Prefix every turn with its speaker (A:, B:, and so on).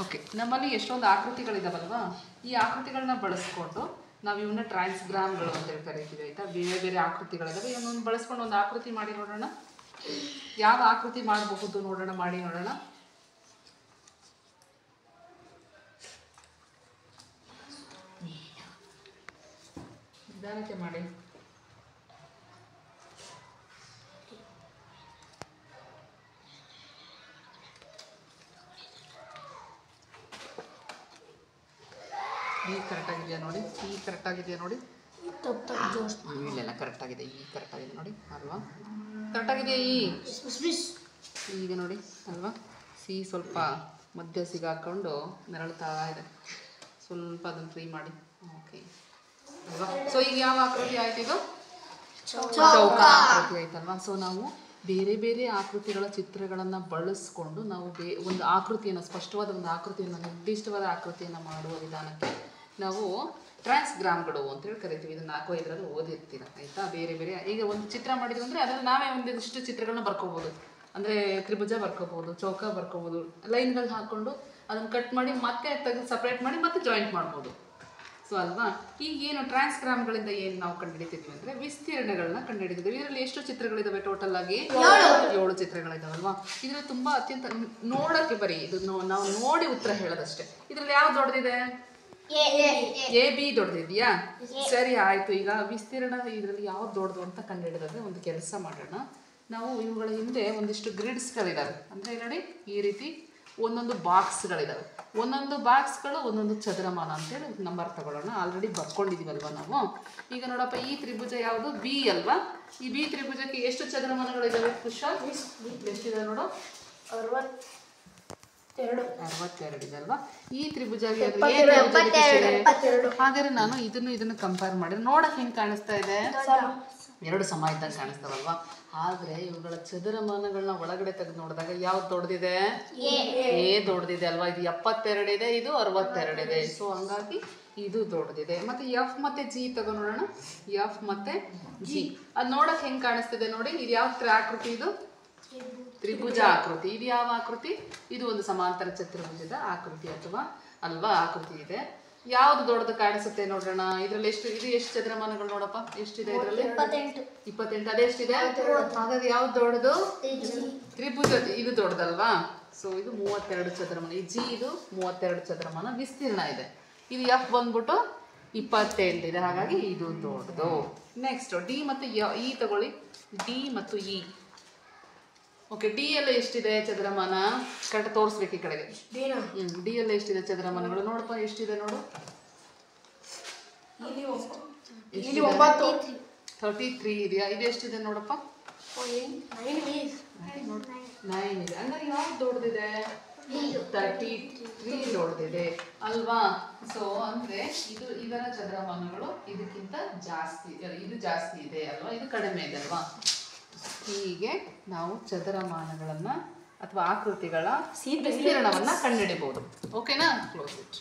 A: Okay, ನಮ್ಮಲ್ಲಿ ಎಷ್ಟೊಂದು ಆಕೃತಿಗಳಿದಾವಲ್ವಾ, ಈ ಆಕೃತಿಗಳನ್ನ ಬಳಸ್ಕೊಂಡು ನಾವು ಇವನ್ನ ಟ್ರಾನ್ಸ್ಗ್ರಾಮ್ಗಳು ಅಂತೇಳಿ ಕರಿತೀವಿ ಆಯಿತಾ. ಬೇರೆ ಬೇರೆ ಆಕೃತಿಗಳಿದಾವೆ, ಇವನ್ನೊಂದು ಬಳಸ್ಕೊಂಡು ಒಂದು ಆಕೃತಿ ಮಾಡಿ ನೋಡೋಣ. ಯಾವ ಆಕೃತಿ ಮಾಡಬಹುದು ನೋಡೋಣ, ಮಾಡಿ ನೋಡೋಣ. ನಿಧಾನಕ್ಕೆ ಮಾಡಿ. ಈ ಕರೆಕ್ಟಾಗಿದೆಯಾ ನೋಡಿ, ಈ ಕರೆಕ್ಟಾಗಿದೆಯಾ ನೋಡಿ, ಇಲ್ಲೆಲ್ಲ ಕರೆಕ್ಟಾಗಿದೆ, ಈ ಕರೆಕ್ಟಾಗಿದೆ ನೋಡಿ ಅಲ್ವಾ, ಕರೆಕ್ಟಾಗಿದೆಯಾ ಈಗ ನೋಡಿ ಅಲ್ವಾ. ಸಿ ಸ್ವಲ್ಪ ಮಧ್ಯ ಸಿಗಾಕೊಂಡು ನೆರಳುತ್ತಾ ಇದೆ, ಸ್ವಲ್ಪ ಅದನ್ನು ಫ್ರೀ ಮಾಡಿ. ಓಕೆ ಅಲ್ವಾ. ಸೊ ಈಗ ಯಾವ ಆಕೃತಿ ಆಯ್ತು, ಇದು ಚೌಕ ಆಕೃತಿ ಆಯ್ತಲ್ವಾ. ಸೊ ನಾವು ಬೇರೆ ಬೇರೆ ಆಕೃತಿಗಳ ಚಿತ್ರಗಳನ್ನು ಬಳಸ್ಕೊಂಡು ನಾವು ಒಂದು ಆಕೃತಿಯನ್ನು, ಸ್ಪಷ್ಟವಾದ ಒಂದು ಆಕೃತಿಯನ್ನು, ನಿರ್ದಿಷ್ಟವಾದ ಆಕೃತಿಯನ್ನು ಮಾಡುವ ವಿಧಾನಕ್ಕೆ ನಾವು ಟ್ರಾನ್ಸ್ಗ್ರಾಮ್ಗಳು ಅಂತೇಳಿ ಕರಿತೀವಿ. ಇದನ್ನು 4-5 ಓದಿರ್ತೀರ ಆಯಿತಾ. ಬೇರೆ ಬೇರೆ ಈಗ ಒಂದು ಚಿತ್ರ ಮಾಡಿದ್ವಿ ಅಂದರೆ ಅದರಲ್ಲಿ ನಾವೇ ಒಂದಿಷ್ಟು ಚಿತ್ರಗಳನ್ನ ಬರ್ಕೋಬೋದು. ಅಂದರೆ ತ್ರಿಭುಜ ಬರ್ಕೋಬೋದು, ಚೌಕ ಬರ್ಕೋಬೋದು, ಲೈನ್ಗಳು ಹಾಕ್ಕೊಂಡು ಅದನ್ನು ಕಟ್ ಮಾಡಿ ಮತ್ತೆ ತೆಗೆದು ಸಪ್ರೇಟ್ ಮಾಡಿ ಮತ್ತೆ ಜಾಯಿಂಟ್ ಮಾಡ್ಬೋದು. ಸೊ ಅಲ್ವಾ. ಈಗ ಏನು ಟ್ರಾನ್ಸ್ಗ್ರಾಮ್ಗಳಿಂದ ಏನು ನಾವು ಕಂಡುಹಿಡಿತಿದ್ವಿ ಅಂದರೆ ವಿಸ್ತೀರ್ಣಗಳನ್ನ ಕಂಡುಹಿಡಿತಿದ್ವಿ. ಇದರಲ್ಲಿ ಎಷ್ಟು ಚಿತ್ರಗಳಿದಾವೆ ಟೋಟಲ್ ಆಗಿ? 7 ಚಿತ್ರಗಳಿದಾವಲ್ವಾ. ಇದರಲ್ಲಿ ತುಂಬ ಅತ್ಯಂತ ನೋಡೋಕ್ಕೆ ಬರೀ ಇದು ನಾವು ನೋಡಿ ಉತ್ತರ ಹೇಳೋದಷ್ಟೇ. ಇದರಲ್ಲಿ ಯಾವ್ದು ದೊಡ್ಡದಿದೆ? ಎ ಬಿ ದೊಡ್ಡದಿದೆಯಾ? ಸರಿ ಆಯಿತು. ಈಗ ವಿಸ್ತೀರ್ಣ ಇದರಲ್ಲಿ ಯಾವ್ದು ದೊಡ್ಡದು ಅಂತ ಕಂಡುಹಿಡಿದ್ರೆ ಒಂದು ಕೆಲಸ ಮಾಡೋಣ. ನಾವು ಇವುಗಳ ಹಿಂದೆ ಒಂದಿಷ್ಟು ಗ್ರಿಡ್ಸ್ಗಳಿದಾವೆ. ಅಂದರೆ ನೋಡಿ ಈ ರೀತಿ ಒಂದೊಂದು ಬಾಕ್ಸ್ಗಳಿದಾವೆ. ಒಂದೊಂದು ಬಾಕ್ಸ್ಗಳು ಒಂದೊಂದು ಚದರಮಾನ ಅಂತೇಳಿ ನಂಬರ್ ತಗೊಳ್ಳೋಣ. ಆಲ್ರೆಡಿ ಬರ್ಕೊಂಡಿದ್ದೀವಲ್ವ ನಾವು. ಈಗ ನೋಡಪ್ಪ, ಈ ತ್ರಿಭುಜ ಯಾವುದು? ಬಿ ಅಲ್ವಾ. ಈ ಬಿ ತ್ರಿಭುಜಕ್ಕೆ ಎಷ್ಟು ಚದರಮಾನಗಳಿದಾವೆ ಕುಶಾಲ್? ಎಷ್ಟಿದೆ ನೋಡು? 62 ಇದೆ ಅಲ್ವಾ. ಈ ತ್ರಿಭುಜ ಹಾಗಾದ್ರೆ ನಾನು ಇದನ್ನು ಕಂಪೇರ್ ಮಾಡಿದ್ರೆ ನೋಡಕ್ಕೆ ಹೆಂಗೆ ಕಾಣಿಸ್ತಾ ಇದೆ? 2 ಸಮ ಇದ್ದಂಗೆ ಕಾಣಿಸ್ತಾವಲ್ವಾ. ಆದರೆ ಇವುಗಳ ಚದರಮಾನಗಳನ್ನ ಒಳಗಡೆ ತೆಗೆದು ನೋಡಿದಾಗ ಯಾವ್ದು ದೊಡ್ಡದಿದೆ? ಎ ದೊಡ್ಡದಿದೆ ಅಲ್ವಾ. ಇದು 72 ಇದೆ, ಇದು 62 ಇದೆ. ಸೊ ಹಂಗಾಗಿ ಇದು ದೊಡ್ಡದಿದೆ. ಮತ್ತೆ ಎಫ್ ಮತ್ತೆ ಜಿ ತಗೋ ನೋಡೋಣ. ಎಫ್ ಮತ್ತೆ ಜಿ ಅದು ನೋಡಕ್ಕೆ ಹೆಂಗೆ ಕಾಣಿಸ್ತಿದೆ ನೋಡಿ. ಇದು ಯಾವ ಆಕೃತಿ? ಇದು ತ್ರಿಭುಜ ಆಕೃತಿ. ಇದು ಯಾವ ಆಕೃತಿ? ಇದು ಒಂದು ಸಮಾಂತರ ಚತುರ್ಭುಜದ ಆಕೃತಿ ಅಥವಾ ಅಲ್ವಾ ಆಕೃತಿ ಇದೆ. ಯಾವ್ದು ದೊಡ್ಡದು ಕಾಣಿಸುತ್ತೆ ನೋಡೋಣ. ಇದರಲ್ಲಿ ಇದು ಎಷ್ಟು ಚದರಮಾನಗಳು ನೋಡಪ್ಪ? ಎಷ್ಟಿದೆ ಇದರಲ್ಲಿ? 28. ಅದೆಷ್ಟಿದೆ? ಹಾಗಾಗಿ ಯಾವ್ದು ದೊಡ್ಡದು? ತ್ರಿಭುಜ ಇದು ದೊಡ್ಡದಲ್ವಾ. ಸೊ ಇದು 32 ಚದರಮಾನ. ಈ ಜಿ ಇದು 32 ಚದರಮಾನ ವಿಸ್ತೀರ್ಣ ಇದೆ. ಇದು ಎಫ್ ಬಂದ್ಬಿಟ್ಟು 28 ಇದೆ. ಹಾಗಾಗಿ ಇದು ದೊಡ್ಡದು. ನೆಕ್ಸ್ಟ್ ಡಿ ಮತ್ತು ಇ ತಗೊಳ್ಳಿ. ಡಿ ಮತ್ತು ಇ. ಓಕೆ, ಡಿ ಎಲ್ಲ ಎಷ್ಟಿದೆ ಚದರಮಾನ? ಕರೆಕ್ಟ್ ತೋರಿಸ್ಬೇಕು ಈ ಕಡೆಗೆ. ಡಿ ಎಲ್ಲ ಎಷ್ಟಿದೆ ಚದರಮಾನಗಳು? ನೋಡಪ್ಪ ಎಷ್ಟಿದೆ ನೋಡು. 33 ಇದೆಯಾ? ಇದು ಎಷ್ಟಿದೆ ನೋಡಪ್ಪ? 9 ಇದೆ. ಅಂದ್ರೆ ಯಾವ್ದು ದೊಡ್ಡದಿದೆ? 33 ದೊಡ್ಡದಿದೆ ಅಲ್ವಾ. ಸೊ ಅಂದ್ರೆ ಇದರ ಚದರಮಾನಗಳು ಇದಕ್ಕಿಂತ ಜಾಸ್ತಿ, ಇದು ಜಾಸ್ತಿ ಇದೆ ಅಲ್ವಾ, ಇದು ಕಡಿಮೆ ಇದೆ ಅಲ್ವಾ. ಹೀಗೆ ನಾವು ಚದರಮಾನಗಳನ್ನು ಅಥವಾ ಆಕೃತಿಗಳ ವಿಸ್ತೀರ್ಣವನ್ನು ಕಂಡುಹಿಡಿಬಹುದು. ಓಕೆನಾ? Close it.